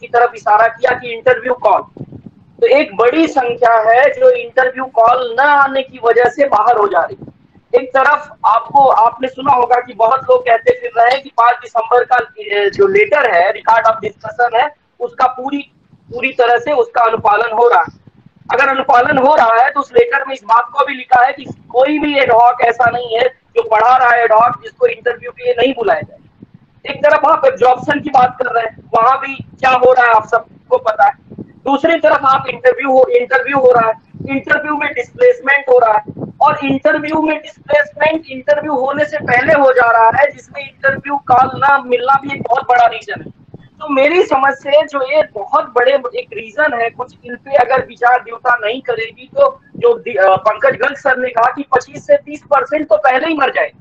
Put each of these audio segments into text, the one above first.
की तरफ इशारा किया कि इंटरव्यू कॉल। तो एक बड़ी संख्या है जो इंटरव्यू कॉल न आने की वजह से बाहर हो जा रही है। एक तरफ आपने सुना होगा कि बहुत लोग कहते फिर रहे हैं कि 5 दिसंबर का जो लेटर है, रिकॉर्ड ऑफ डिस्कशन है, उसका पूरी पूरी तरह से उसका अनुपालन हो रहा है। अगर अनुपालन हो रहा है तो उस लेटर में इस बात को भी लिखा है कि कोई भी एडहॉक ऐसा नहीं है जो पढ़ा रहा है एडहॉक जिसको इंटरव्यू के लिए नहीं बुलाया जाए। एक तरफ आप एब्जॉर्प्शन की बात कर रहे हैं, वहां भी क्या हो रहा है आप सबको पता है। दूसरी तरफ आप इंटरव्यू हो रहा है, इंटरव्यू में डिस्प्लेसमेंट हो रहा है, और इंटरव्यू में डिस्प्लेसमेंट इंटरव्यू होने से पहले हो जा रहा है, जिसमें इंटरव्यू कॉल ना मिलना भी एक बहुत बड़ा रीजन है। तो मेरी समझ से जो ये बहुत बड़े एक रीजन है, कुछ इन पे अगर विचार द्योता नहीं करेगी तो जो पंकज गर्ग सर ने कहा कि 25 से 30% तो पहले ही मर जाए,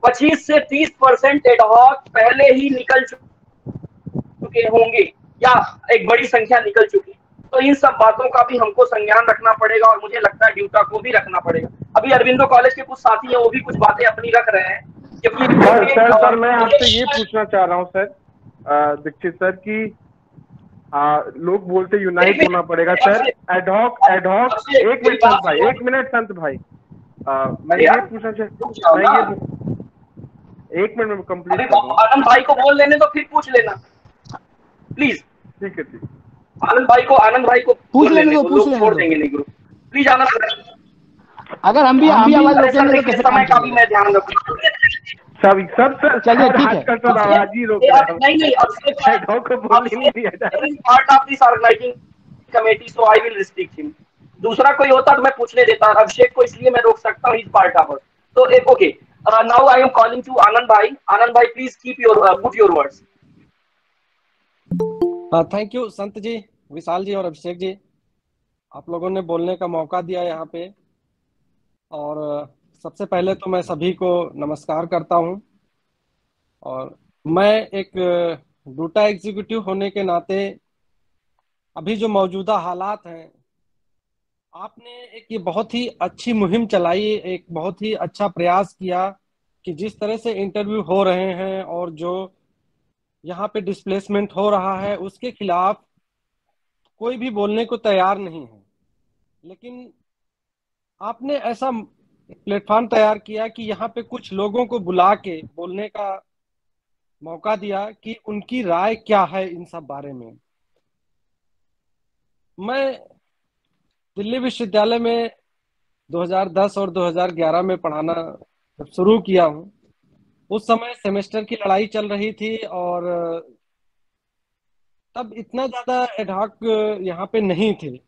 25 से 30% एडहॉक पहले ही निकल चुके होंगे या एक बड़ी संख्या निकल चुकी। तो इन सब बातों का भी हमको संज्ञान रखना पड़ेगा और मुझे लगता है ड्यूटा को भी रखना पड़ेगा। अभी अरविंदो कॉलेज के कुछ साथी हैं, वो भी कुछ बातें अपनी रख रहे हैं क्योंकि सर मैं आपसे ये पूछना चाह रहा हूँ सर दीक्षित सर की लोग बोलते यूनाइट होना पड़ेगा सर। एडहॉक एक मिनट संत भाई, एक मिनट संत भाई, मैं ये पूछना चाह मैं ये एक मिनट में कंप्लीट कर दूं। आनंद भाई को बोल लेने तो फिर पूछ लेना प्लीज। ठीक है ठीक। आनंद भाई को पूछ लेने तो लोग छोड़ देंगे नहीं ग्रुप। प्लीज आनंद भाई, अगर हम भी आवाज रोकेंगे तो कैसे समय का भी मैं ध्यान रखूंगा। सब चलिए ठीक है। आवाज ही रोक रहे हैं। नहीं part of this organising committee so I will restrict him. दूसरा कोई होता तो मैं पूछने देता, अभिषेक को इसलिए मैं रोक सकता हूँ, इस पार्ट ऑफ तो एक okay. Now I am calling to Anand भाई। आनंद भाई please keep your put your words. Thank you Sant ji, विशाल जी और अभिषेक जी, आप लोगों ने बोलने का मौका दिया यहाँ पे। और सबसे पहले तो मैं सभी को नमस्कार करता हूँ। और मैं एक डूटा एग्जीक्यूटिव होने के नाते अभी जो मौजूदा हालात हैं, आपने एक ये बहुत ही अच्छी मुहिम चलाई, एक बहुत ही अच्छा प्रयास किया कि जिस तरह से इंटरव्यू हो रहे हैं और जो यहाँ पे डिस्प्लेसमेंट हो रहा है उसके खिलाफ कोई भी बोलने को तैयार नहीं है। लेकिन आपने ऐसा प्लेटफॉर्म तैयार किया कि यहाँ पे कुछ लोगों को बुला के बोलने का मौका दिया कि उनकी राय क्या है इन सब बारे में। मैं दिल्ली विश्वविद्यालय में 2010 और 2011 में पढ़ाना जब शुरू किया हूँ, उस समय सेमेस्टर की लड़ाई चल रही थी और तब इतना ज्यादा एडहॉक यहाँ पे नहीं थे।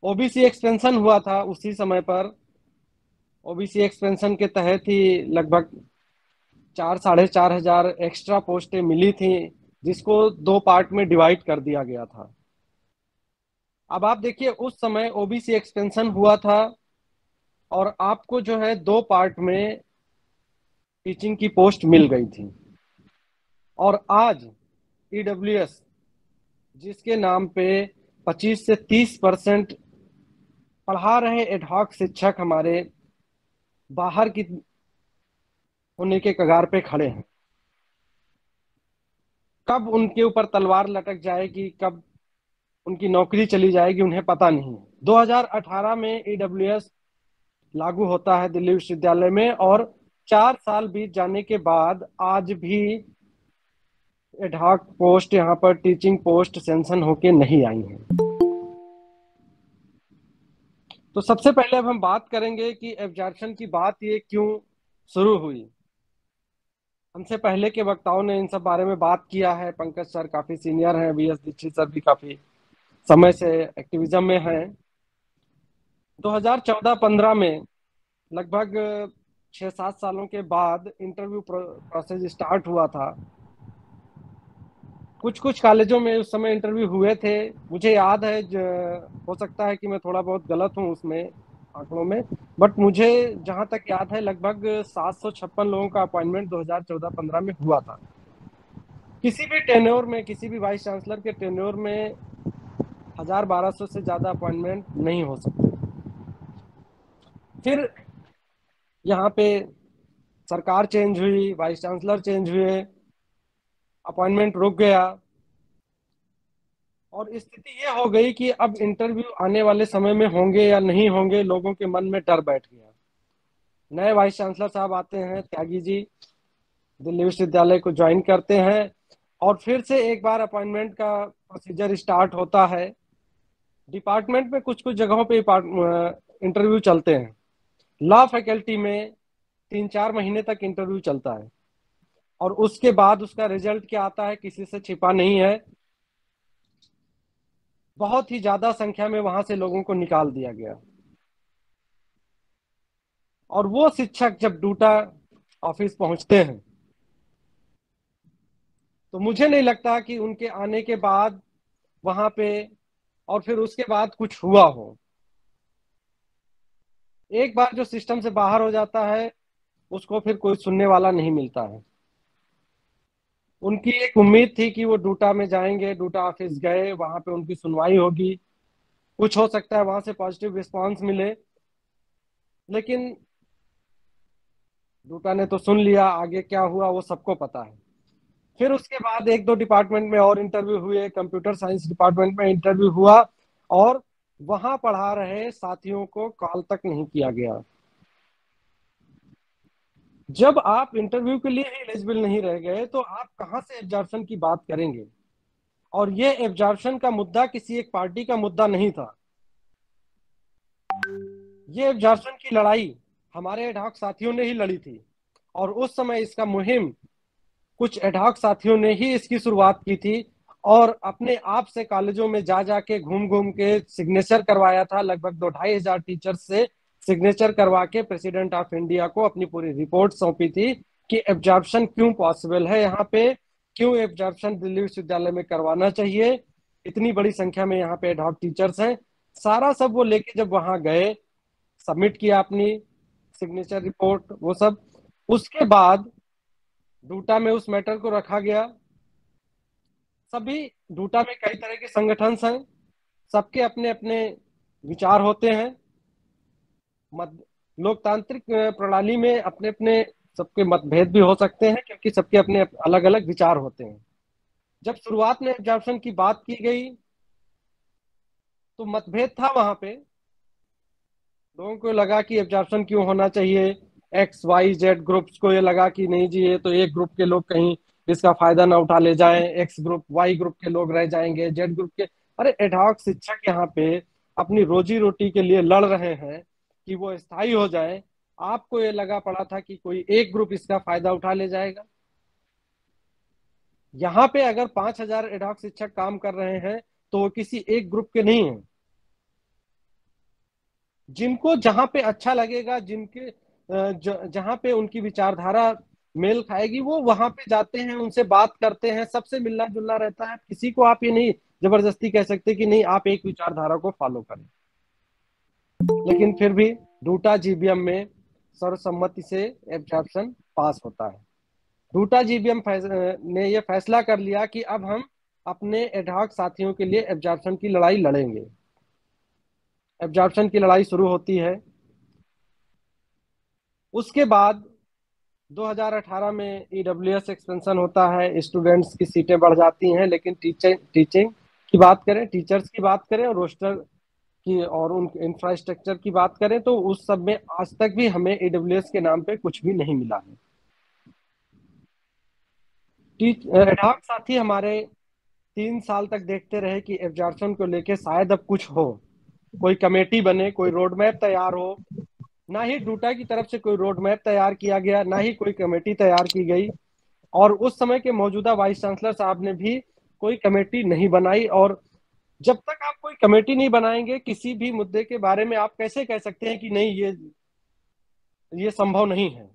ओबीसी एक्सपेंशन हुआ था उसी समय पर। ओबीसी एक्सपेंशन के तहत ही लगभग 4-4,500 एक्स्ट्रा पोस्टें मिली थी, जिसको 2 पार्ट में डिवाइड कर दिया गया था। अब आप देखिए, उस समय ओबीसी एक्सपेंशन हुआ था और आपको जो है 2 पार्ट में टीचिंग की पोस्ट मिल गई थी। और आज ईडब्ल्यूएस जिसके नाम पे 25 से 30% पढ़ा रहे एडहॉक शिक्षक हमारे बाहर की होने के कगार पे खड़े हैं। कब उनके ऊपर तलवार लटक जाएगी, कब उनकी नौकरी चली जाएगी, उन्हें पता नहीं है। 2018 में ईडब्ल्यूएस लागू होता है दिल्ली विश्वविद्यालय में और 4 साल बीत जाने के बाद आज भी एडहॉक पोस्ट यहाँ पर टीचिंग पोस्ट सेंशन होके नहीं आई हैं। तो सबसे पहले अब हम बात करेंगे कि एब्जॉर्प्शन की बात ये क्यों शुरू हुई। हमसे पहले के वक्ताओं ने इन सब बारे में बात किया है। पंकज सर काफी सीनियर हैं, बीएस दीक्षित सर भी काफी समय से एक्टिविज्म में हैं। 2014-15 में लगभग 6-7 सालों के बाद इंटरव्यू प्रोसेस स्टार्ट हुआ था। कुछ कॉलेजों में उस समय इंटरव्यू हुए थे, मुझे याद है। हो सकता है कि मैं थोड़ा बहुत गलत हूँ उसमें आंकड़ों में, बट मुझे जहां तक याद है लगभग 756 लोगों का अपॉइंटमेंट 2014-15 में हुआ था। किसी भी टेन्योर में, किसी भी वाइस चांसलर के टेन्योर में 1000-1200 से ज्यादा अपॉइंटमेंट नहीं हो सकते। फिर यहाँ पे सरकार चेंज हुई, वाइस चांसलर चेंज हुए, अपॉइंटमेंट रुक गया। और स्थिति ये हो गई कि अब इंटरव्यू आने वाले समय में होंगे या नहीं होंगे, लोगों के मन में डर बैठ गया। नए वाइस चांसलर साहब आते हैं, त्यागी जी दिल्ली विश्वविद्यालय को ज्वाइन करते हैं, और फिर से एक बार अपॉइंटमेंट का प्रोसीजर स्टार्ट होता है। डिपार्टमेंट में कुछ कुछ जगहों पे इंटरव्यू चलते हैं। लॉ फैकल्टी में 3-4 महीने तक इंटरव्यू चलता है, और उसके बाद उसका रिजल्ट क्या आता है किसी से छिपा नहीं है। बहुत ही ज्यादा संख्या में वहां से लोगों को निकाल दिया गया, और वो शिक्षक जब डूटा ऑफिस पहुंचते हैं तो मुझे नहीं लगता कि उनके आने के बाद वहां पे और फिर उसके बाद कुछ हुआ हो। एक बार जो सिस्टम से बाहर हो जाता है उसको फिर कोई सुनने वाला नहीं मिलता है। उनकी एक उम्मीद थी कि वो डूटा में जाएंगे, डूटा ऑफिस गए, वहां पे उनकी सुनवाई होगी, कुछ हो सकता है वहां से पॉजिटिव रिस्पांस मिले, लेकिन डूटा ने तो सुन लिया। आगे क्या हुआ वो सबको पता है। फिर उसके बाद 1-2 डिपार्टमेंट में और इंटरव्यू हुए, कंप्यूटर साइंस डिपार्टमेंट में इंटरव्यू हुआ, और वहां पढ़ा रहे साथियों को कॉल तक नहीं किया गया। जब आप इंटरव्यू के लिए ही एलिजिबल नहीं रह गए तो आप कहां से एब्जॉर्प्शन की बात करेंगे? और ये एब्जॉर्प्शन का मुद्दा किसी एक पार्टी का मुद्दा नहीं था। ये एब्जॉर्प्शन की लड़ाई हमारे एडहॉक साथियों ने ही लड़ी थी, और उस समय इसका मुहिम कुछ एडहॉक साथियों ने ही इसकी शुरुआत की थी, और अपने आप से कॉलेजों में जा जाके घूम घूम के सिग्नेचर करवाया था। लगभग 2-2.5 हजार टीचर्स से सिग्नेचर करवा के प्रेसिडेंट ऑफ इंडिया को अपनी पूरी रिपोर्ट सौंपी थी कि एब्जॉर्प्शन क्यों पॉसिबल है यहाँ पे, क्यों एब्जॉर्प्शन दिल्ली विश्वविद्यालय में करवाना चाहिए, इतनी बड़ी संख्या में यहाँ पे एडहॉक टीचर्स हैं। सारा सब वो लेके जब वहां गए, सबमिट किया अपनी सिग्नेचर रिपोर्ट, वो सब, उसके बाद डूटा में उस मैटर को रखा गया। सभी डूटा में कई तरह के संगठन हैं, सबके अपने अपने विचार होते हैं। लोकतांत्रिक प्रणाली में अपने अपने सबके मतभेद भी हो सकते हैं, क्योंकि सबके अपने अलग अलग विचार होते हैं। जब शुरुआत में एब्जॉर्प्शन की बात की गई तो मतभेद था वहां पे। लोगों को लगा कि एब्जॉर्प्शन क्यों होना चाहिए, XYZ ग्रुप्स को ये लगा कि नहीं जी, ये तो एक ग्रुप के लोग कहीं इसका फायदा ना उठा ले जाएं, X ग्रुप Y ग्रुप के लोग रह जाएंगे, Z ग्रुप के। अरे एडहॉक शिक्षक यहाँ पे अपनी रोजी रोटी के लिए लड़ रहे हैं कि वो स्थायी हो जाए। आपको ये लगा पड़ा था कि कोई एक ग्रुप इसका फायदा उठा ले जाएगा? यहाँ पे अगर 5,000 एडहॉक शिक्षक काम कर रहे हैं तो वो किसी एक ग्रुप के नहीं है। जिनको जहां पे अच्छा लगेगा, जिनके जहां पे उनकी विचारधारा मेल खाएगी, वो वहां पे जाते हैं, उनसे बात करते हैं, सबसे मिलना जुलना रहता है। किसी को आप ये नहीं जबरदस्ती कह सकते कि नहीं आप एक विचारधारा को फॉलो करें। लेकिन फिर भी डूटा जीबीएम में सर्वसम्मति से एब्जॉर्प्शन पास होता है। डूटा जीबीएम ने यह फैसला कर लिया कि अब हम अपने एडहॉक साथियों के लिए एब्जॉर्प्शन की लड़ाई लड़ेंगे। एब्जॉर्प्शन की लड़ाई शुरू होती है। उसके बाद 2018 में ईडब्ल्यूएस एक्सपेंशन होता है, स्टूडेंट्स की सीटें बढ़ जाती हैं, लेकिन टीचिंग की बात करें, टीचर्स की बात करें, और रोस्टर की और उन इंफ्रास्ट्रक्चर की बात करें तो उस सब में आज तक भी हमें ईडब्ल्यूएस के नाम पे कुछ भी नहीं मिला है। एडहॉक साथी हमारे 3 साल तक देखते रहे कि एब्जॉर्प्शन को लेके शायद अब कुछ हो, कोई कमेटी बने, कोई रोड मैप तैयार हो। ना ही डूटा की तरफ से कोई रोड मैप तैयार किया गया, ना ही कोई कमेटी तैयार की गई, और उस समय के मौजूदा वाइस चांसलर साहब ने भी कोई कमेटी नहीं बनाई। और जब तक आप कोई कमेटी नहीं बनाएंगे किसी भी मुद्दे के बारे में, आप कैसे कह सकते हैं कि नहीं ये संभव नहीं है?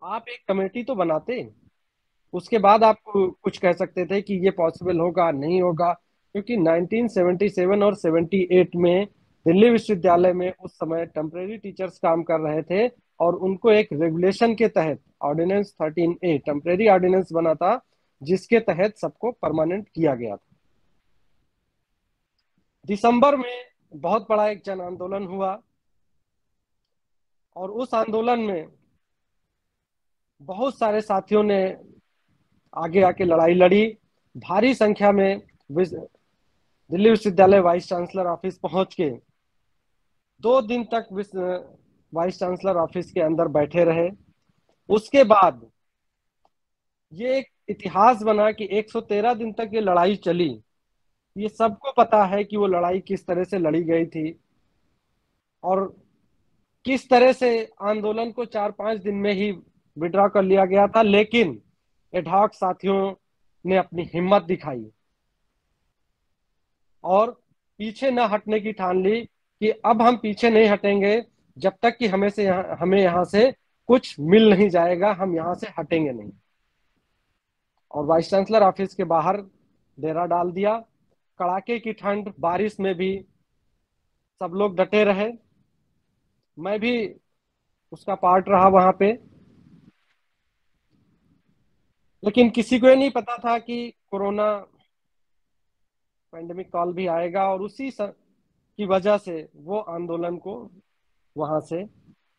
आप एक कमेटी तो बनाते, उसके बाद आप कुछ कह सकते थे कि ये पॉसिबल होगा नहीं होगा। क्योंकि 1977 और 78 में दिल्ली विश्वविद्यालय में उस समय टेम्परेरी टीचर्स काम कर रहे थे, और उनको एक रेगुलेशन के तहत ऑर्डिनेंस 13A टेम्परेरी ऑर्डिनेंस बना था, जिसके तहत सबको परमानेंट किया गया था। दिसंबर में बहुत बड़ा एक जन आंदोलन हुआ, और उस आंदोलन में बहुत सारे साथियों ने आगे आके लड़ाई लड़ी। भारी संख्या में दिल्ली विश्वविद्यालय वाइस चांसलर ऑफिस पहुंच के 2 दिन तक वाइस चांसलर ऑफिस के अंदर बैठे रहे। उसके बाद ये एक इतिहास बना कि 113 दिन तक ये लड़ाई चली। ये सबको पता है कि वो लड़ाई किस तरह से लड़ी गई थी और किस तरह से आंदोलन को 4-5 दिन में ही विड्रॉ कर लिया गया था, लेकिन एडहॉक साथियों ने अपनी हिम्मत दिखाई और पीछे न हटने की ठान ली कि अब हम पीछे नहीं हटेंगे जब तक कि हमें यहाँ से कुछ मिल नहीं जाएगा, हम यहाँ से हटेंगे नहीं। और वाइस चांसलर ऑफिस के बाहर डेरा डाल दिया। कड़ाके की ठंड, बारिश में भी सब लोग डटे रहे। मैं भी उसका पार्ट रहा वहां पे, लेकिन किसी को ये नहीं पता था कि कोरोना पैंडेमिक कॉल भी आएगा और की वजह से वो आंदोलन को वहां से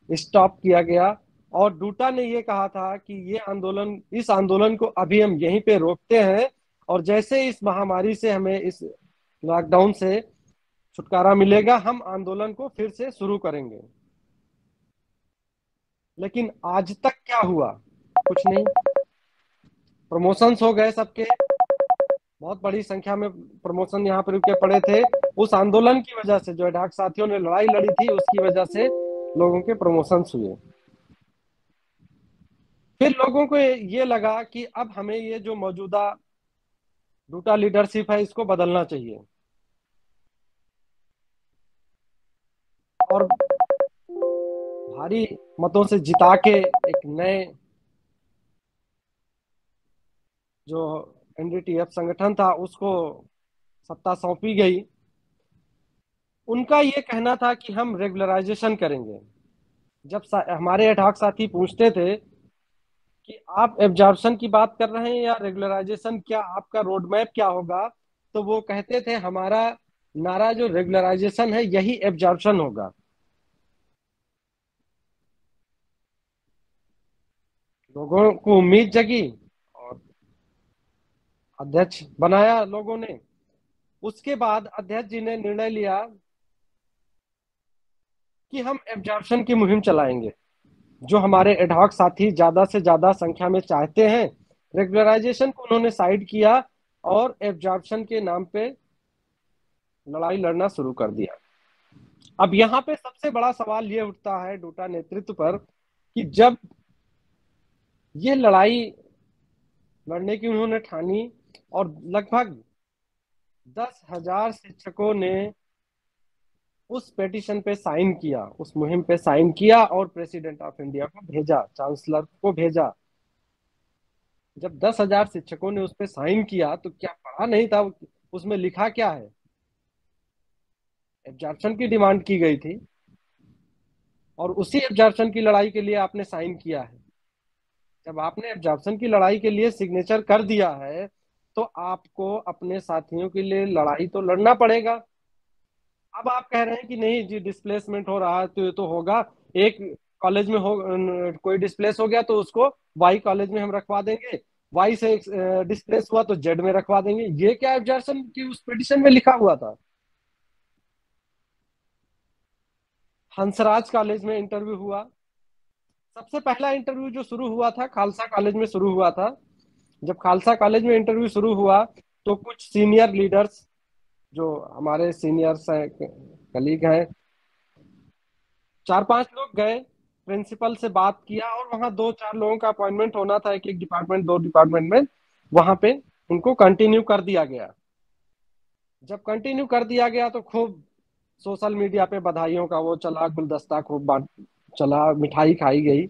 स्टॉप किया गया। और डूटा ने ये कहा था कि इस आंदोलन को अभी हम यहीं पे रोकते हैं और जैसे इस महामारी से हमें इस लॉकडाउन से छुटकारा मिलेगा, हम आंदोलन को फिर से शुरू करेंगे। लेकिन आज तक क्या हुआ? कुछ नहीं। प्रमोशंस हो गए सबके, बहुत बड़ी संख्या में प्रमोशन यहाँ पर रुके पड़े थे। उस आंदोलन की वजह से, जो एडहॉक साथियों ने लड़ाई लड़ी थी, उसकी वजह से लोगों के प्रमोशंस हुए। फिर लोगों को ये लगा कि अब हमें ये जो मौजूदा डूटा लीडरशिप है इसको बदलना चाहिए और भारी मतों से जिता के एक नए जो एनडीटीएफ संगठन था उसको सत्ता सौंपी गई। उनका ये कहना था कि हम रेगुलराइजेशन करेंगे। जब हमारे एडहॉक साथी पूछते थे कि आप एब्जॉर्प्शन की बात कर रहे हैं या रेगुलराइजेशन, क्या आपका रोड मैप क्या होगा, तो वो कहते थे हमारा नारा जो रेगुलराइजेशन है यही एब्जॉर्प्शन होगा। लोगों को उम्मीद जगी और अध्यक्ष बनाया लोगों ने। उसके बाद अध्यक्ष जी ने निर्णय लिया कि हम एब्जॉर्प्शन की मुहिम चलाएंगे। जो हमारे एडहॉक साथी ज्यादा से ज्यादा संख्या में चाहते हैं, रेगुलराइजेशन को उन्होंने साइड किया और एब्जॉर्प्शन के नाम पे लड़ाई लड़ना शुरू कर दिया। अब यहाँ पे सबसे बड़ा सवाल ये उठता है डूटा नेतृत्व पर कि जब ये लड़ाई लड़ने की उन्होंने ठानी और लगभग 10,000 शिक्षकों ने उस पेटिशन पे साइन किया, उस मुहिम पे साइन किया और प्रेसिडेंट ऑफ इंडिया को भेजा, चांसलर को भेजा। जब 10,000 शिक्षकों ने उस पे साइन किया तो क्या पढ़ा नहीं था उसमें लिखा क्या है? एब्जॉर्प्शन की डिमांड की गई थी और उसी एब्जॉर्प्शन की लड़ाई के लिए आपने साइन किया है। जब आपने एब्जॉर्प्शन की लड़ाई के लिए सिग्नेचर कर दिया है तो आपको अपने साथियों के लिए लड़ाई तो लड़ना पड़ेगा। अब आप कह रहे हैं कि नहीं जी, डिस्प्लेसमेंट हो रहा है तो ये तो होगा, एक कॉलेज में हो कोई डिस्प्लेस हो गया तो उसको वाई कॉलेज में हम रखवा देंगे, वाई से डिस्प्लेस हुआ तो जेड में रखवा देंगे। ये क्या एब्जॉर्प्शन की उस पिटीशन में लिखा हुआ था? हंसराज कॉलेज में इंटरव्यू हुआ। सबसे पहला इंटरव्यू जो शुरू हुआ था खालसा कॉलेज में शुरू हुआ था। जब खालसा कॉलेज में इंटरव्यू शुरू हुआ तो कुछ सीनियर लीडर्स, जो हमारे सीनियर्स कलीग हैं, 4-5 लोग गए, प्रिंसिपल से बात किया और वहां 2-4 लोगों का अपॉइंटमेंट होना था, एक एक डिपार्टमेंट, 2 डिपार्टमेंट में। वहां पे उनको कंटिन्यू कर दिया गया। जब कंटिन्यू कर दिया गया तो खूब सोशल मीडिया पे बधाइयों का वो चला, गुलदस्ता खूब बांट चला, मिठाई खाई गई।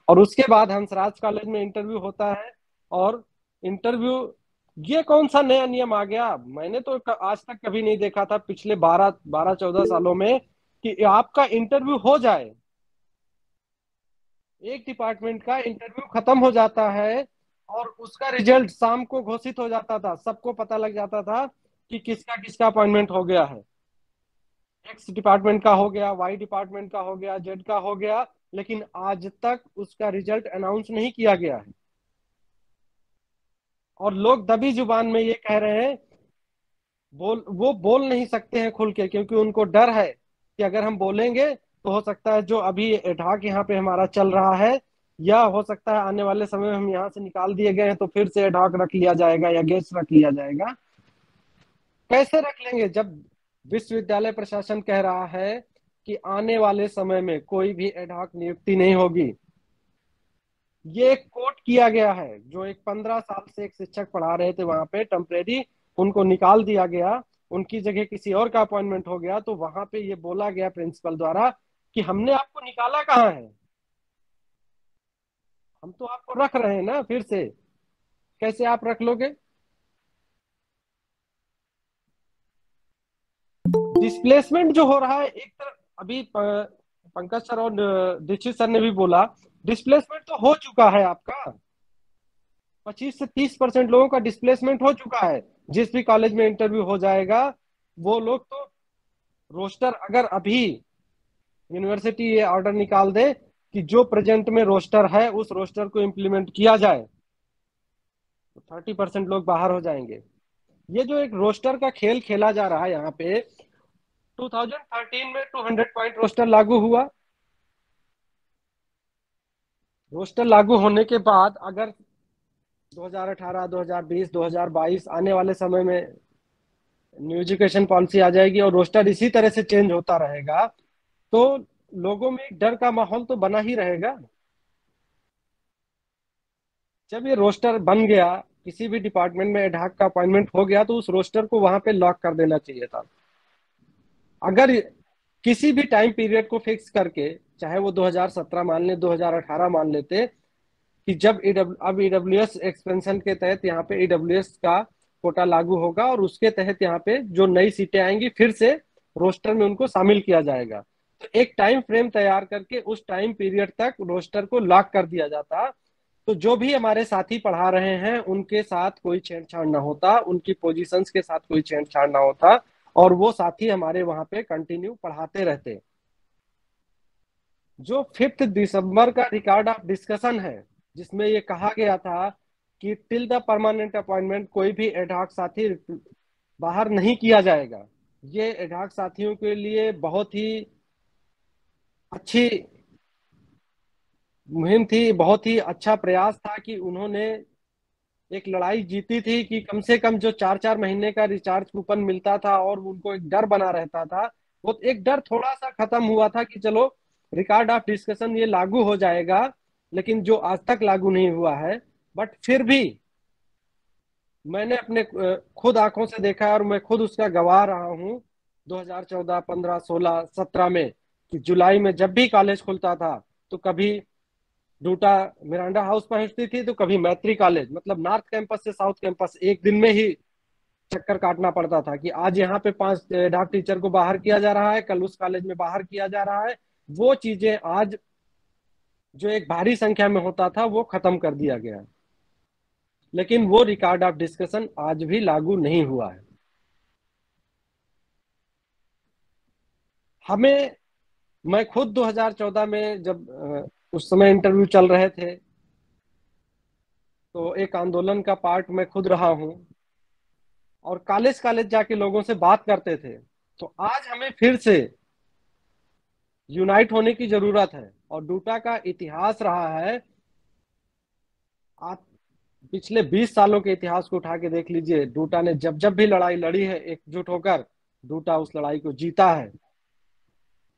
और उसके बाद हंसराज कॉलेज में इंटरव्यू होता है और इंटरव्यू, ये कौन सा नया नियम आ गया? मैंने तो आज तक कभी नहीं देखा था पिछले 12-14 सालों में कि आपका इंटरव्यू हो जाए, एक डिपार्टमेंट का इंटरव्यू खत्म हो जाता है और उसका रिजल्ट शाम को घोषित हो जाता था, सबको पता लग जाता था कि किसका किसका अपॉइंटमेंट हो गया है। एक्स डिपार्टमेंट का हो गया, वाई डिपार्टमेंट का हो गया, जेड का हो गया, लेकिन आज तक उसका रिजल्ट अनाउंस नहीं किया गया है। और लोग दबी जुबान में ये कह रहे हैं वो बोल नहीं सकते हैं खुल के, क्योंकि उनको डर है कि अगर हम बोलेंगे तो हो सकता है जो अभी एडहॉक यहाँ पे हमारा चल रहा है, या हो सकता है आने वाले समय में हम यहाँ से निकाल दिए गए हैं तो फिर से एडहॉक रख लिया जाएगा या गेस्ट रख लिया जाएगा। कैसे रख लेंगे जब विश्वविद्यालय प्रशासन कह रहा है कि आने वाले समय में कोई भी एडहॉक नियुक्ति नहीं होगी। ये एक कोट किया गया है, जो एक 15 साल से एक शिक्षक पढ़ा रहे थे वहां पे टेम्परेरी, उनको निकाल दिया गया, उनकी जगह किसी और का अपॉइंटमेंट हो गया, तो वहां पे ये बोला गया प्रिंसिपल द्वारा कि हमने आपको निकाला कहाँ है, हम तो आपको रख रहे हैं ना फिर से, कैसे आप रख लोगे। डिस्प्लेसमेंट जो हो रहा है एक तरफ, अभी पंकज सर और दीक्षित सर ने भी बोला, डिस्प्लेसमेंट तो हो चुका है आपका, 25 से 30% लोगों का डिस्प्लेसमेंट हो चुका है। जिस भी कॉलेज में इंटरव्यू हो जाएगा वो लोग तो, रोस्टर अगर अभी यूनिवर्सिटी ये ऑर्डर निकाल दे कि जो प्रेजेंट में रोस्टर है उस रोस्टर को इम्प्लीमेंट किया जाए, तो 30% लोग बाहर हो जाएंगे। ये जो एक रोस्टर का खेल खेला जा रहा है यहाँ पे, 2013 में 200 पॉइंट रोस्टर लागू हुआ। रोस्टर लागू होने के बाद अगर 2018, 2020, 2022 आने वाले समय में न्यू एजुकेशन पॉलिसी आ जाएगी और रोस्टर इसी तरह से चेंज होता रहेगा, तो लोगों में एक डर का माहौल तो बना ही रहेगा। जब ये रोस्टर बन गया, किसी भी डिपार्टमेंट में एडहॉक का अपॉइंटमेंट हो गया, तो उस रोस्टर को वहां पे लॉक कर देना चाहिए था। अगर किसी भी टाइम पीरियड को फिक्स करके, चाहे वो 2017 मान ले, 2018 मान लेते, कि जब अब ईडब्ल्यूएस एक्सपेंशन के तहत यहाँ पे ईडब्ल्यूएस का कोटा लागू होगा और उसके तहत यहाँ पे जो नई सीटें आएंगी फिर से रोस्टर में उनको शामिल किया जाएगा, तो एक टाइम फ्रेम तैयार करके उस टाइम पीरियड तक रोस्टर को लॉक कर दिया जाता, तो जो भी हमारे साथी पढ़ा रहे हैं उनके साथ कोई छेड़छाड़ ना होता, उनकी पोजीशंस के साथ कोई छेड़छाड़ ना होता, और वो साथी हमारे वहां पे कंटिन्यू पढ़ाते रहते। जो 5 दिसंबर का रिकॉर्ड ऑफ डिस्कशन है, जिसमें ये कहा गया था कि टिल द परमानेंट अपॉइंटमेंट कोई भी एडहॉक साथी बाहर नहीं किया जाएगा, ये एडहॉक साथियों के लिए बहुत ही अच्छी मुहिम थी, बहुत ही अच्छा प्रयास था कि उन्होंने एक लड़ाई जीती थी कि कम से कम जो 4-4 महीने का रिचार्ज कूपन मिलता था और उनको एक डर बना रहता था, वो एक डर थोड़ा सा खत्म हुआ था कि चलो रिकॉर्ड ऑफ डिस्कशन ये लागू हो जाएगा, लेकिन जो आज तक लागू नहीं हुआ है। बट फिर भी मैंने अपने खुद आंखों से देखा है और मैं खुद उसका गवाह रहा हूँ 2014, 15, 16, 17 में, कि जुलाई में जब भी कॉलेज खुलता था तो कभी डूटा मिरांडा हाउस पहुंचती थी, तो कभी मैत्री कॉलेज, मतलब नॉर्थ कैंपस से साउथ कैंपस एक दिन में ही चक्कर काटना पड़ता था कि आज यहाँ पे 5 डाक टीचर को बाहर किया जा रहा है, कल उस कॉलेज में बाहर किया जा रहा है। वो चीजें आज जो एक भारी संख्या में होता था वो खत्म कर दिया गया, लेकिन वो रिकॉर्ड ऑफ डिस्कशन आज भी लागू नहीं हुआ है। हमें, मैं खुद 2014 में जब उस समय इंटरव्यू चल रहे थे, तो एक आंदोलन का पार्ट मैं खुद रहा हूं और कॉलेज कॉलेज जाके लोगों से बात करते थे। तो आज हमें फिर से यूनाइट होने की जरूरत है, और डूटा का इतिहास रहा है, आप पिछले 20 सालों के इतिहास को उठा के देख लीजिए, डूटा ने जब जब भी लड़ाई लड़ी है एकजुट होकर, डूटा उस लड़ाई को जीता है।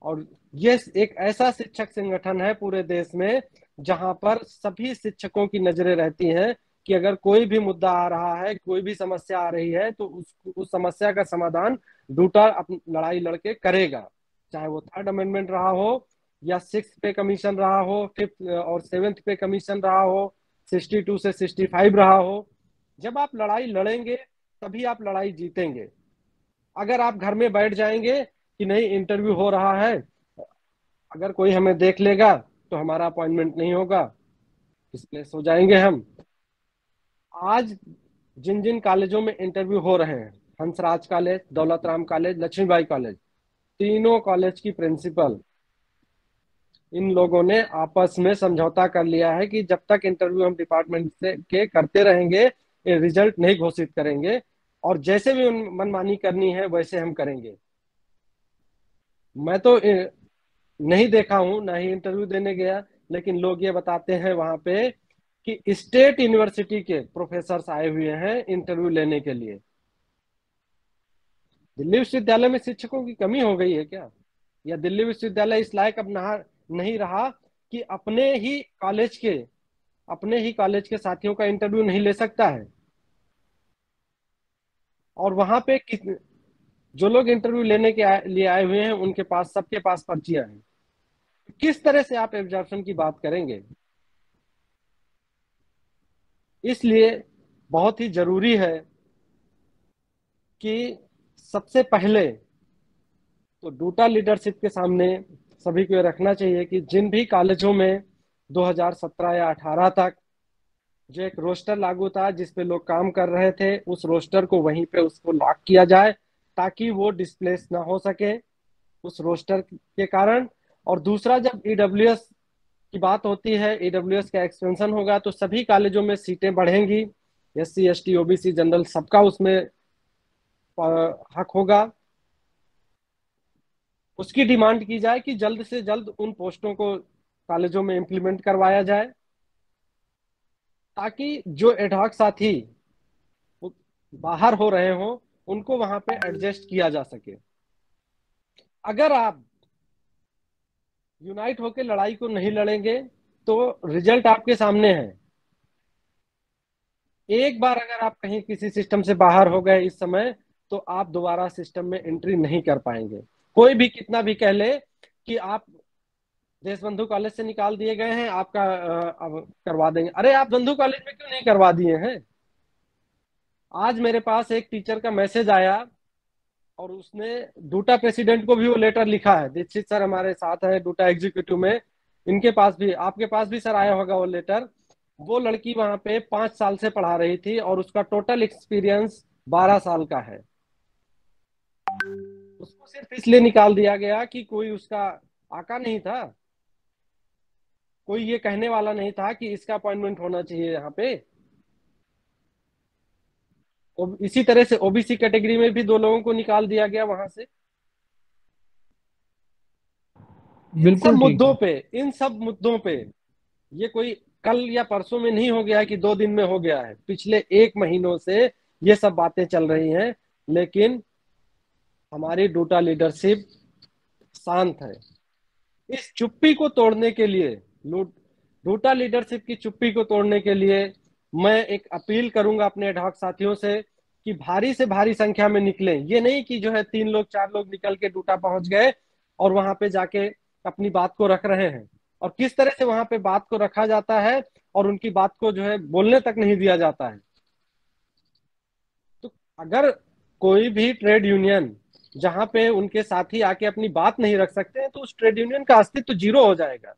और ये एक ऐसा शिक्षक संगठन है पूरे देश में जहां पर सभी शिक्षकों की नजरें रहती हैं कि अगर कोई भी मुद्दा आ रहा है, कोई भी समस्या आ रही है, तो उस समस्या का समाधान डूटा अपनी लड़ाई लड़के करेगा, चाहे वो 3rd अमेंडमेंट रहा हो या 6th पे कमीशन रहा हो, 5th और 7th पे कमीशन रहा हो, 62 से 65 रहा हो। जब आप लड़ाई लड़ेंगे तभी आप लड़ाई जीतेंगे। अगर आप घर में बैठ जाएंगे कि नहीं इंटरव्यू हो रहा है, अगर कोई हमें देख लेगा तो हमारा अपॉइंटमेंट नहीं होगा, डिस्प्लेस हो जाएंगे हम। आज जिन जिन कॉलेजों में इंटरव्यू हो रहे हैं, Hansraj college, Daulat Ram college, Lakshmibai college, तीनों कॉलेज की प्रिंसिपल, इन लोगों ने आपस में समझौता कर लिया है कि जब तक इंटरव्यू हम डिपार्टमेंट से के करते रहेंगे, रिजल्ट नहीं घोषित करेंगे, और जैसे भी मनमानी करनी है वैसे हम करेंगे। मैं तो नहीं देखा हूं, ना ही इंटरव्यू देने गया, लेकिन लोग ये बताते हैं वहां पे कि स्टेट यूनिवर्सिटी के प्रोफेसर आए हुए हैं इंटरव्यू लेने के लिए। दिल्ली विश्वविद्यालय में शिक्षकों की कमी हो गई है क्या, या दिल्ली विश्वविद्यालय इस लायक अब नहीं रहा कि अपने ही कॉलेज के साथियों का इंटरव्यू नहीं ले सकता है? और वहां पे जो लोग इंटरव्यू लेने के लिए आए हुए हैं उनके पास, सबके पास पर्चियां हैं। किस तरह से आप एब्जॉर्प्शन की बात करेंगे? इसलिए बहुत ही जरूरी है कि सबसे पहले तो डूटा लीडरशिप के सामने सभी को ये रखना चाहिए कि जिन भी कॉलेजों में 2017 या 18 तक जो एक रोस्टर लागू था जिस पे लोग काम कर रहे थे, उस रोस्टर को वहीं पे उसको लॉक किया जाए ताकि वो डिस्प्लेस ना हो सके उस रोस्टर के कारण। और दूसरा, जब ईडब्ल्यूएस की बात होती है, ईडब्ल्यूएस का एक्सपेंशन होगा तो सभी कॉलेजों में सीटें बढ़ेंगी, एससी एसटी ओबीसी जनरल सबका उसमें हक होगा। उसकी डिमांड की जाए कि जल्द से जल्द उन पोस्टों को कॉलेजों में इंप्लीमेंट करवाया जाए ताकि जो एडहॉक साथी बाहर हो रहे हों उनको वहां पे एडजस्ट किया जा सके। अगर आप यूनाइट होकर लड़ाई को नहीं लड़ेंगे तो रिजल्ट आपके सामने है। एक बार अगर आप कहीं किसी सिस्टम से बाहर हो गए इस समय, तो आप दोबारा सिस्टम में एंट्री नहीं कर पाएंगे। कोई भी कितना भी कह ले कि आप देशबंधु कॉलेज से निकाल दिए गए हैं, आपका अब करवा देंगे। अरे आप बंधु कॉलेज में क्यों नहीं करवा दिए हैं? आज मेरे पास एक टीचर का मैसेज आया और उसने डूटा प्रेसिडेंट को भी वो लेटर लिखा है। दीक्षित सर हमारे साथ है डूटा एग्जीक्यूटिव में, इनके पास भी, आपके पास भी सर आया होगा वो लेटर। वो लड़की वहां पे 5 साल से पढ़ा रही थी और उसका टोटल एक्सपीरियंस 12 साल का है। उसको सिर्फ इसलिए निकाल दिया गया कि कोई उसका आका नहीं था, कोई ये कहने वाला नहीं था कि इसका अपॉइंटमेंट होना चाहिए यहाँ पे। इसी तरह से ओबीसी कैटेगरी में भी 2 लोगों को निकाल दिया गया वहां से। बिल्कुल ठीक है। इन सब मुद्दों पे ये कोई कल या परसों में नहीं हो गया है कि 2 दिन में हो गया है। पिछले 1 महीनों से ये सब बातें चल रही हैं, लेकिन हमारी डूटा लीडरशिप शांत है। इस चुप्पी को तोड़ने के लिए, डूटा लीडरशिप की चुप्पी को तोड़ने के लिए मैं एक अपील करूंगा अपने एडहॉक साथियों से कि भारी से भारी संख्या में निकलें। ये नहीं कि जो है 3 लोग 4 लोग निकल के डूटा पहुंच गए और वहां पे जाके अपनी बात को रख रहे हैं। और किस तरह से वहां पे बात को रखा जाता है और उनकी बात को जो है बोलने तक नहीं दिया जाता है। तो अगर कोई भी ट्रेड यूनियन जहां पे उनके साथी आके अपनी बात नहीं रख सकते हैं तो उस ट्रेड यूनियन का अस्तित्व जीरो हो जाएगा।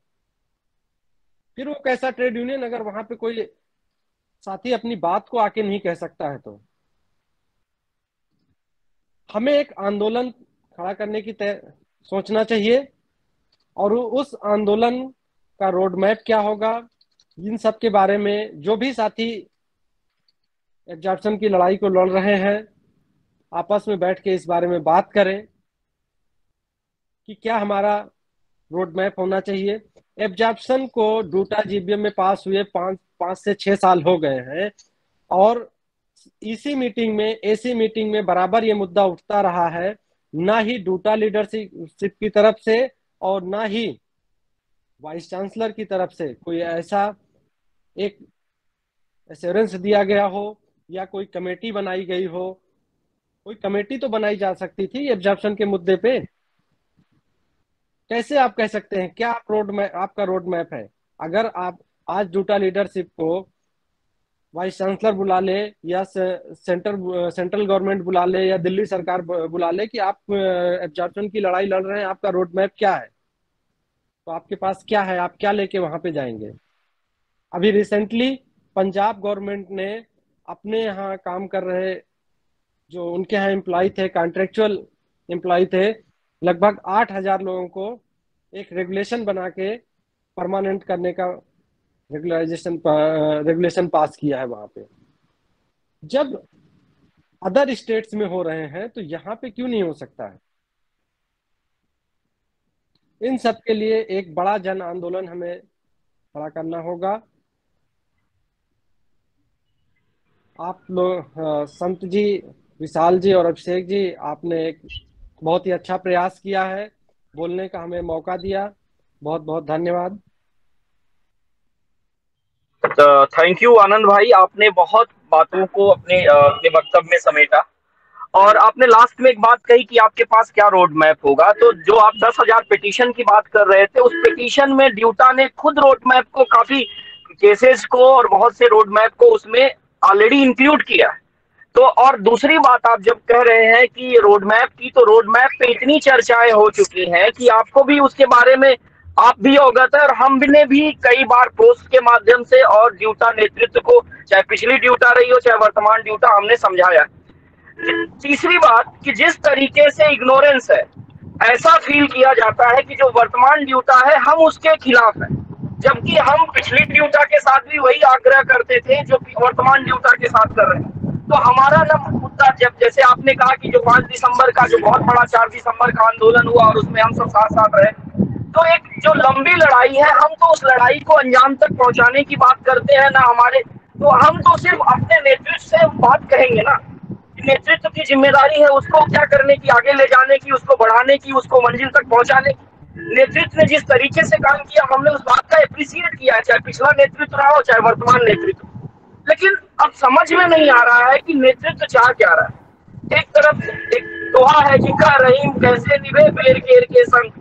फिर वो कैसा ट्रेड यूनियन अगर वहां पे कोई साथी अपनी बात को आके नहीं कह सकता है? तो हमें एक आंदोलन खड़ा करने की सोचना चाहिए और उस आंदोलन का रोड मैप क्या होगा, इन सब के बारे में जो भी साथी एब्जॉर्प्शन की लड़ाई को लड़ रहे हैं आपस में बैठ के इस बारे में बात करें कि क्या हमारा रोड मैप होना चाहिए। एब्जॉर्प्शन को डूटा जीबीएम में पास हुए 5 से 6 साल हो गए हैं और इसी मीटिंग में, एसी मीटिंग में बराबर ये मुद्दा उठता रहा है। ना ही डूटा लीडरशिप की तरफ से और ना ही वाइस चांसलर की तरफ से कोई ऐसा एक एश्योरेंस दिया गया हो या कोई कमेटी बनाई गई हो। कोई कमेटी तो बनाई जा सकती थी एब्जॉर्प्शन के मुद्दे पे। कैसे आप कह सकते हैं? क्या आप आपका रोड मैप है? अगर आप आज डूटा लीडरशिप को वाइस चांसलर बुला ले या सेंट्रल गवर्नमेंट बुला ले या दिल्ली सरकार बुला ले कि आप एब्जॉर्प्शन की लड़ाई लड़ रहे हैं, आपका रोड मैप क्या है, तो आपके पास क्या है? आप क्या लेके वहां पे जाएंगे? अभी रिसेंटली पंजाब गवर्नमेंट ने अपने यहाँ काम कर रहे जो उनके यहाँ एम्प्लॉय थे, कॉन्ट्रेक्चुअल एम्प्लॉय थे, लगभग 8,000 लोगों को एक रेगुलेशन बना के परमानेंट करने का रेगुलेशन पास किया है वहां पे। जब अदर स्टेट्स में हो रहे हैं, तो यहाँ पे क्यों नहीं हो सकता है? इन सब के लिए एक बड़ा जन आंदोलन हमें खड़ा करना होगा। आप लोग संत जी, विशाल जी और अभिषेक जी, आपने एक बहुत ही अच्छा प्रयास किया है, बोलने का हमें मौका दिया, बहुत बहुत धन्यवाद। थैंक यू आनंद भाई, आपने बहुत बातों को अपने वक्तव्य में समेटा। और आपने लास्ट में एक बात कही कि आपके पास क्या रोड मैप होगा। तो जो आप 10,000 पिटीशन की बात कर रहे थे, उस पिटीशन में ड्यूटा ने खुद रोड मैप को, काफी केसेस को और बहुत से रोड मैप को उसमें ऑलरेडी इंक्लूड किया है। तो और दूसरी बात, आप जब कह रहे हैं कि रोड मैप की, तो रोड मैप पे इतनी चर्चाएं हो चुकी हैं कि आपको भी उसके बारे में आप भी अवगत है, और हम ने भी कई बार पोस्ट के माध्यम से और ड्यूटा नेतृत्व को, चाहे पिछली ड्यूटा रही हो चाहे वर्तमान ड्यूटा, हमने समझाया। तीसरी बात कि जिस तरीके से इग्नोरेंस है, ऐसा फील किया जाता है कि जो वर्तमान ड्यूटा है हम उसके खिलाफ है, जबकि हम पिछली ड्यूटा के साथ भी वही आग्रह करते थे जो वर्तमान ड्यूटा के साथ कर रहे हैं। तो हमारा न मुद्दा, जब जैसे आपने कहा कि जो 5 दिसंबर का जो बहुत बड़ा 4 दिसंबर का आंदोलन हुआ और उसमें हम सब साथ साथ रहे, तो एक जो लंबी लड़ाई है, हम तो उस लड़ाई को अंजाम तक पहुंचाने की बात करते हैं ना हमारे। तो हम तो सिर्फ अपने नेतृत्व से बात कहेंगे ना, नेतृत्व की जिम्मेदारी है उसको क्या करने की, आगे ले जाने की, उसको बढ़ाने की, उसको मंजिल तक पहुंचाने की। नेतृत्व ने जिस तरीके से काम किया, हमने उस बात का अप्रिशिएट किया है, चाहे पिछला नेतृत्व रहा हो चाहे वर्तमान नेतृत्व। लेकिन अब समझ में नहीं आ रहा है कि नेतृत्व चाह क्या रहा है। एक तरफ एक दोहा है कि का रहीम कैसे निभे बेर केर के संग।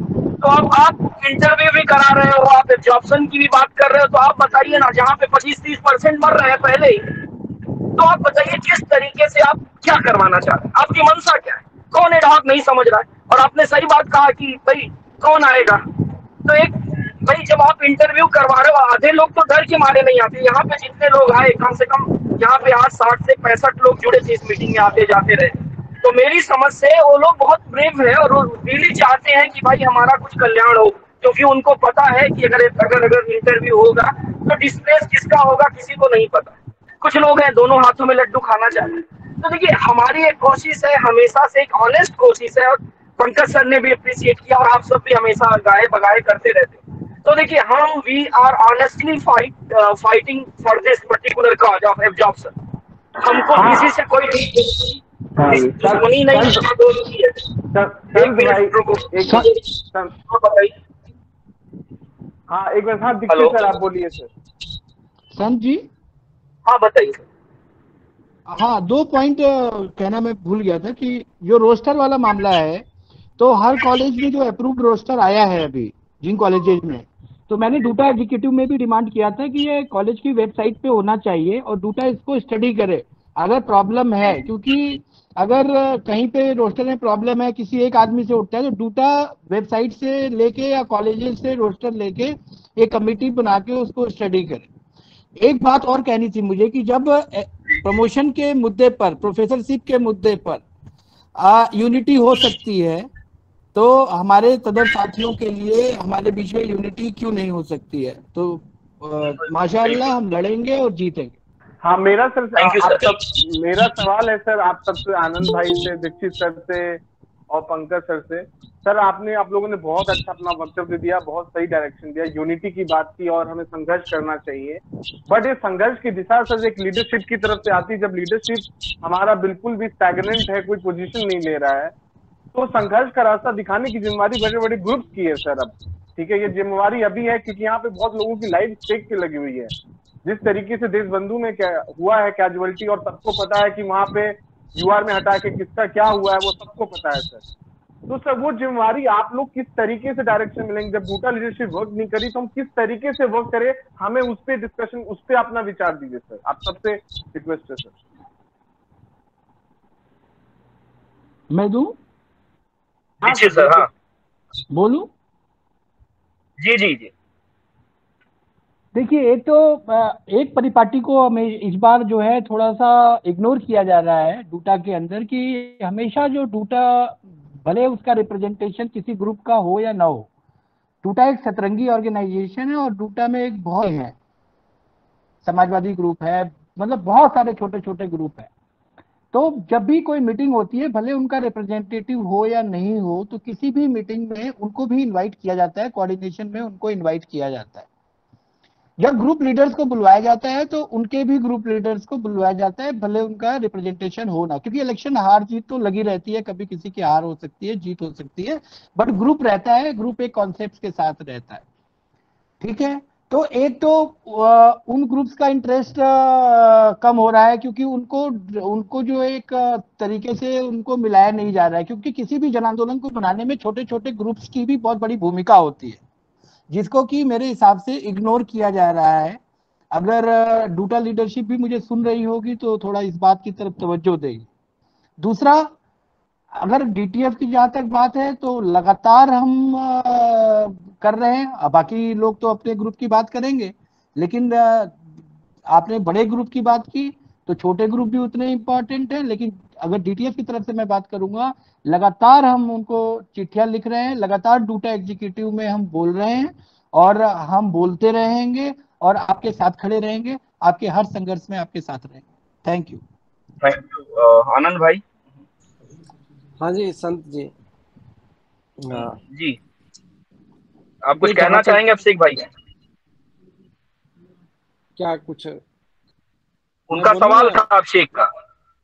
तो अब आप इंटरव्यू भी करा रहे हो, आप एब्जॉर्प्शन की भी बात कर रहे हो, तो आप बताइए ना, जहाँ पे 25-30% मर रहे हैं पहले ही, तो आप बताइए किस तरीके से आप क्या करवाना चाह रहे हैं, आपकी मंशा क्या है? कौन एडहॉक नहीं समझ रहा है। और आपने सही बात कहा कि भाई कौन आएगा, तो एक भाई जब आप इंटरव्यू करवा रहे हो, आधे लोग तो डर के मारे नहीं आते। यहाँ पे जितने लोग आए, कम से कम यहाँ पे आज 60 से 65 लोग जुड़े थे इस मीटिंग में, आते जाते रहे। तो मेरी समझ से वो लोग बहुत ब्रेव है और वो रियली चाहते हैं कि भाई हमारा कुछ कल्याण हो, क्योंकि उनको पता है कि अगर अगर अगर इंटरव्यू होगा तो डिस्प्लेस किसका होगा किसी को नहीं पता। कुछ लोग हैं दोनों हाथों में लड्डू खाना चाहते हैं। तो देखिए, हमारी एक कोशिश है, हमेशा से एक ऑनेस्ट कोशिश है, और पंकज सर ने भी अप्रिशिएट किया और आप सब भी हमेशा गाए बगाए करते रहते हैं। तो देखिए, हम we are honestly fighting for this particular cause of absorption. हमको किसी से कोई दुश्मनी नहीं है। हाँ, एक बार साहब दीक्षित सर, आप बोलिए सर। संत जी, हाँ बताइए। हाँ, 2 पॉइंट कहना मैं भूल गया था कि जो रोस्टर वाला मामला है, तो हर कॉलेज में जो अप्रूव्ड रोस्टर आया है अभी जिन कॉलेजेस में, तो मैंने डूटा एग्जीक्यूटिव में भी डिमांड किया था कि ये कॉलेज की वेबसाइट पे होना चाहिए और डूटा इसको स्टडी करे अगर प्रॉब्लम है, क्योंकि अगर कहीं पे रोस्टर में प्रॉब्लम है, किसी एक आदमी से उठता है, तो डूटा वेबसाइट से लेके या कॉलेजेस से रोस्टर लेके एक कमेटी बना के उसको स्टडी करे। एक बात और कहनी थी मुझे कि जब प्रमोशन के मुद्दे पर, प्रोफेसरशिप के मुद्दे पर यूनिटी हो सकती है, तो हमारे तदर साथियों के लिए हमारे बीच में यूनिटी क्यों नहीं हो सकती है? तो माशाअल्लाह हम लड़ेंगे और जीतेंगे। हाँ, मेरा मेरा सवाल है सर आप सबसे, आनंद भाई से, दीक्षित सर से और पंकज सर से। सर आप लोगों ने बहुत अच्छा अपना वक्तव्य दिया, बहुत सही डायरेक्शन दिया, यूनिटी की बात की और हमें संघर्ष करना चाहिए। बट ये संघर्ष की दिशा सर एक लीडरशिप की तरफ से आती है। जब लीडरशिप हमारा बिल्कुल भी स्टैग्नेंट है, कोई पोजीशन नहीं ले रहा है, तो संघर्ष का रास्ता दिखाने की जिम्मेवारी बड़े बड़े ग्रुप्स की है सर अब। ठीक है, ये जिम्मेवारी अभी है क्योंकि यहाँ पे बहुत लोगों की लाइफ स्टेक पे लगी हुई है। जिस तरीके से देशबंधु में क्या हुआ है कैजुअलिटी, और सबको पता है कि वहां पे यूआर में हटा के किसका क्या हुआ है, वो सबको पता है सर। तो सर वो जिम्मेवारी आप लोग किस तरीके से डायरेक्शन मिलेंगे? जब डूटा लीडरशिप वर्क नहीं करी तो हम किस तरीके से वर्क करें, हमें उस पर डिस्कशन, उस पर अपना विचार दीजिए सर, आप सबसे रिक्वेस्ट है सर। मैं दूं? हाँ सर, हाँ बोलूं? जी जी जी। देखिए, एक परिपाटी को हमें इस बार जो है थोड़ा सा इग्नोर किया जा रहा है डूटा के अंदर, कि हमेशा जो डूटा, भले उसका रिप्रेजेंटेशन किसी ग्रुप का हो या ना हो, डूटा एक सतरंगी ऑर्गेनाइजेशन है और डूटा में एक बहुत है, समाजवादी ग्रुप है, मतलब बहुत सारे छोटे छोटे ग्रुप है। तो जब भी कोई मीटिंग होती है, भले उनका रिप्रेजेंटेटिव हो या नहीं हो, तो किसी भी मीटिंग में उनको भी इनवाइट किया जाता है, कोऑर्डिनेशन में उनको इनवाइट किया जाता है। जब ग्रुप लीडर्स को बुलवाया जाता है तो उनके भी ग्रुप लीडर्स को बुलवाया जाता है, भले उनका रिप्रेजेंटेशन हो ना, क्योंकि इलेक्शन हार जीत तो लगी रहती है, कभी किसी की हार हो सकती है, जीत हो सकती है, बट ग्रुप रहता है, ग्रुप एक कॉन्सेप्ट के साथ रहता है। ठीक है, तो एक तो उन ग्रुप्स का इंटरेस्ट कम हो रहा है, क्योंकि उनको उनको जो एक तरीके से उनको मिलाया नहीं जा रहा है, क्योंकि किसी भी जन आंदोलन को बनाने में छोटे छोटे ग्रुप्स की भी बहुत बड़ी भूमिका होती है, जिसको कि मेरे हिसाब से इग्नोर किया जा रहा है। अगर डूटा लीडरशिप भी मुझे सुन रही होगी तो थोड़ा इस बात की तरफ तवज्जो देगी। दूसरा, अगर डीटीएफ की जहां तक बात है तो लगातार हम कर रहे हैं, बाकी लोग तो अपने ग्रुप की बात करेंगे, लेकिन आपने बड़े ग्रुप की बात की, तो छोटे ग्रुप भी उतने इंपॉर्टेंट हैं। लेकिन अगर डीटीएफ की तरफ से मैं बात करूंगा, लगातार हम उनको चिट्ठियां लिख रहे हैं, लगातार डूटा एग्जीक्यूटिव में हम बोल रहे हैं, और हम बोलते रहेंगे, और आपके साथ खड़े रहेंगे, आपके हर संघर्ष में आपके साथ रहेंगे। Thank you. Thank you. Anand भाई। हाँ जी संत जी। जी, आप कुछ ये कहना जहाँ तक चाहेंगे अभिषेक भाई? क्या कुछ मैं उनका बोलूँ सवाल या? था अभिषेक का।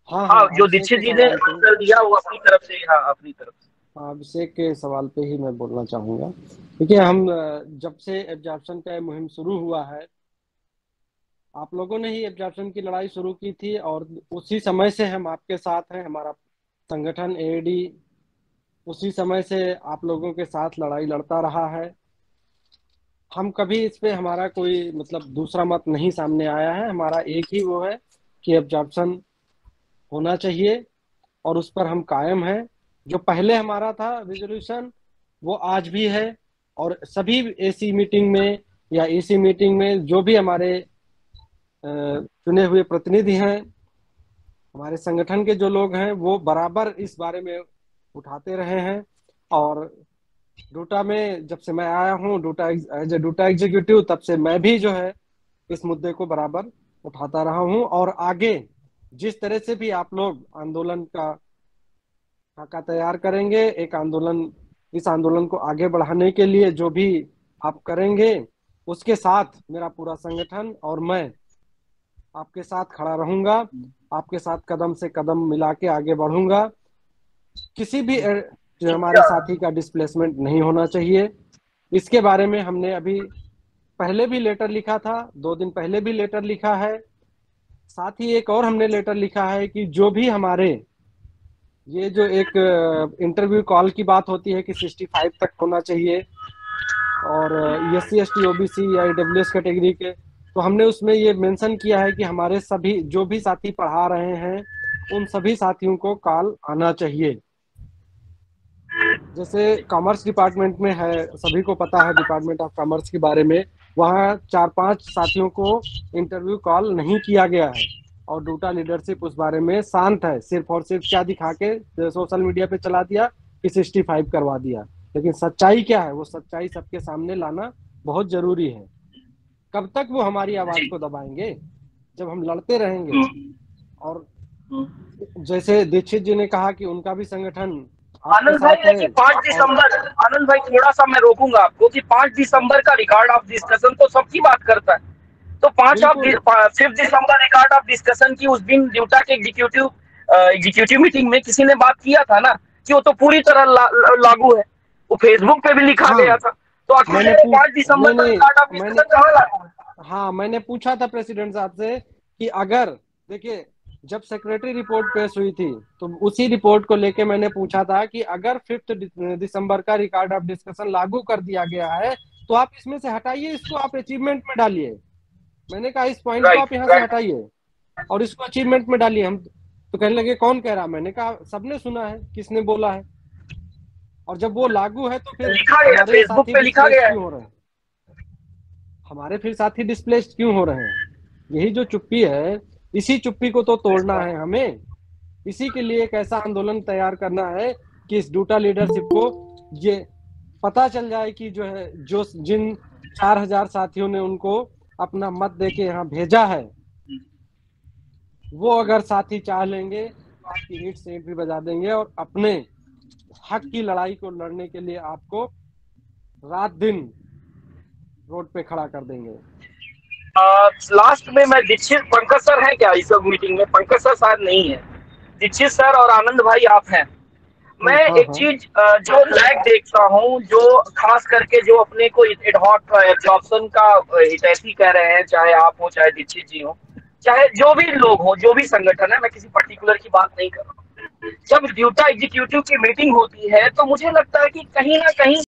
हाँ हाँ, हाँ, जो अभिषेक दीक्षित के जी ने सवाल पे। आंसर दिया वो अपनी तरफ से, हाँ अपनी तरफ से। हाँ, अभिषेक के सवाल पे ही मैं बोलना चाहूंगा। देखिए, हम जब से एब्जॉर्प्शन का मुहिम शुरू हुआ है, आप लोगों ने ही एब्जॉर्प्शन की लड़ाई शुरू की थी, और उसी समय से हम आपके साथ हैं। हमारा संगठन एडी उसी समय से आप लोगों के साथ लड़ाई लड़ता रहा है। हम कभी इस पे हमारा कोई मतलब दूसरा मत नहीं सामने आया है। हमारा एक ही वो है कि एब्जॉर्प्शन होना चाहिए, और उस पर हम कायम हैं। जो पहले हमारा था रिजोल्यूशन, वो आज भी है। और सभी एसी मीटिंग में या ईसी मीटिंग में जो भी हमारे चुने हुए प्रतिनिधि हैं, हमारे संगठन के जो लोग हैं, वो बराबर इस बारे में उठाते रहे हैं। और डूटा में जब से मैं आया हूँ, DUTA as a DUTA executive, तब से मैं भी जो है इस मुद्दे को बराबर उठाता रहा हूँ। और आगे जिस तरह से भी आप लोग आंदोलन का खाका तैयार करेंगे, एक आंदोलन, इस आंदोलन को आगे बढ़ाने के लिए जो भी आप करेंगे, उसके साथ मेरा पूरा संगठन और मैं आपके साथ खड़ा रहूंगा, आपके साथ कदम से कदम मिला के आगे बढ़ूंगा। किसी भी जो हमारे साथी का डिस्प्लेसमेंट नहीं होना चाहिए। इसके बारे में हमने अभी पहले भी लेटर लिखा था, 2 दिन पहले भी लेटर लिखा है। साथ ही एक और हमने लेटर लिखा है कि जो भी हमारे ये जो एक इंटरव्यू कॉल की बात होती है कि 65 तक होना चाहिए, और SC ST OBC या EWS कैटेगरी के, तो हमने उसमें ये मेंशन किया है कि हमारे सभी जो भी साथी पढ़ा रहे हैं, उन सभी साथियों को कॉल आना चाहिए। जैसे कॉमर्स डिपार्टमेंट में है, सभी को पता है डिपार्टमेंट ऑफ कॉमर्स के बारे में, वहाँ 4-5 साथियों को इंटरव्यू कॉल नहीं किया गया है, और डूटा लीडरशिप उस बारे में शांत है। सिर्फ और सिर्फ क्या दिखा के सोशल मीडिया पे चला दिया कि 65 करवा दिया, लेकिन सच्चाई क्या है, वो सच्चाई सबके सामने लाना बहुत जरूरी है। कब तक वो हमारी आवाज को दबाएंगे? जब हम लड़ते रहेंगे। और जैसे दीक्षित जी ने कहा कि उनका भी संगठन आनंद भाई, देखिए 5 दिसंबर, आनंद भाई थोड़ा सा मैं रोकूंगा आपको कि 5 दिसंबर का रिकॉर्ड ऑफ डिस्कशन तो सबकी बात करता है। तो 5 दिसंबर रिकॉर्ड ऑफ डिस्कशन की उस दिन ड्यूटा के एग्जीक्यूटिव मीटिंग में किसी ने बात किया था ना कि वो तो पूरी तरह लागू है, वो फेसबुक पे भी लिखा गया था। तो आखिर 5 दिसंबर का रिकॉर्ड ऑफ डिस्कशन कहाँ लागू है? हाँ, मैंने पूछा था प्रेसिडेंट साहब से कि अगर, देखिए, जब सेक्रेटरी रिपोर्ट पेश हुई थी तो उसी रिपोर्ट को लेके मैंने पूछा था कि अगर 5 दिसंबर का रिकॉर्ड ऑफ डिस्कशन लागू कर दिया गया है तो आप इसमें से हटाइए, इसको आप अचीवमेंट में डालिए। मैंने कहा इस पॉइंट को आप यहाँ से हटाइए और इसको अचीवमेंट में डालिए। हम तो कहने लगे कौन कह रहा? मैंने कहा सबने सुना है, किसने बोला है। और जब वो लागू है तो फिर हमारे साथी डिस्प्लेस क्यों हो रहे हैं? हमारे फिर साथी डिस्प्लेस क्यों हो रहे हैं? यही जो चुप्पी है, इसी चुप्पी को तो तोड़ना है हमें। इसी के लिए एक ऐसा आंदोलन तैयार करना है कि इस डूटा लीडरशिप को ये पता चल जाए कि जो है, जो जिन 4000 साथियों ने उनको अपना मत देके यहाँ भेजा है, वो अगर साथी चाह लेंगे आपकी ईंट से ईंट भी बजा देंगे और अपने हक की लड़ाई को लड़ने के लिए आपको रात दिन रोड पे खड़ा कर देंगे। लास्ट में मैं दीक्षित, पंकज सर हैं क्या इस मीटिंग में? पंकज सर शायद नहीं है, दीक्षित सर और आनंद भाई आप हैं। मैं हाँ, एक हाँ। चीज जो लैग देखता हूँ, जो खास करके जो अपने को एडहॉक एब्जॉर्प्शन का हितैषी कह रहे हैं, चाहे आप हो चाहे दीक्षित जी हो, चाहे जो भी लोग हो, जो भी संगठन है, मैं किसी पर्टिकुलर की बात नहीं कर रहा हूँ। जब ड्यूटा एग्जीक्यूटिव की मीटिंग होती है तो मुझे लगता है कि कहीं ना कहीं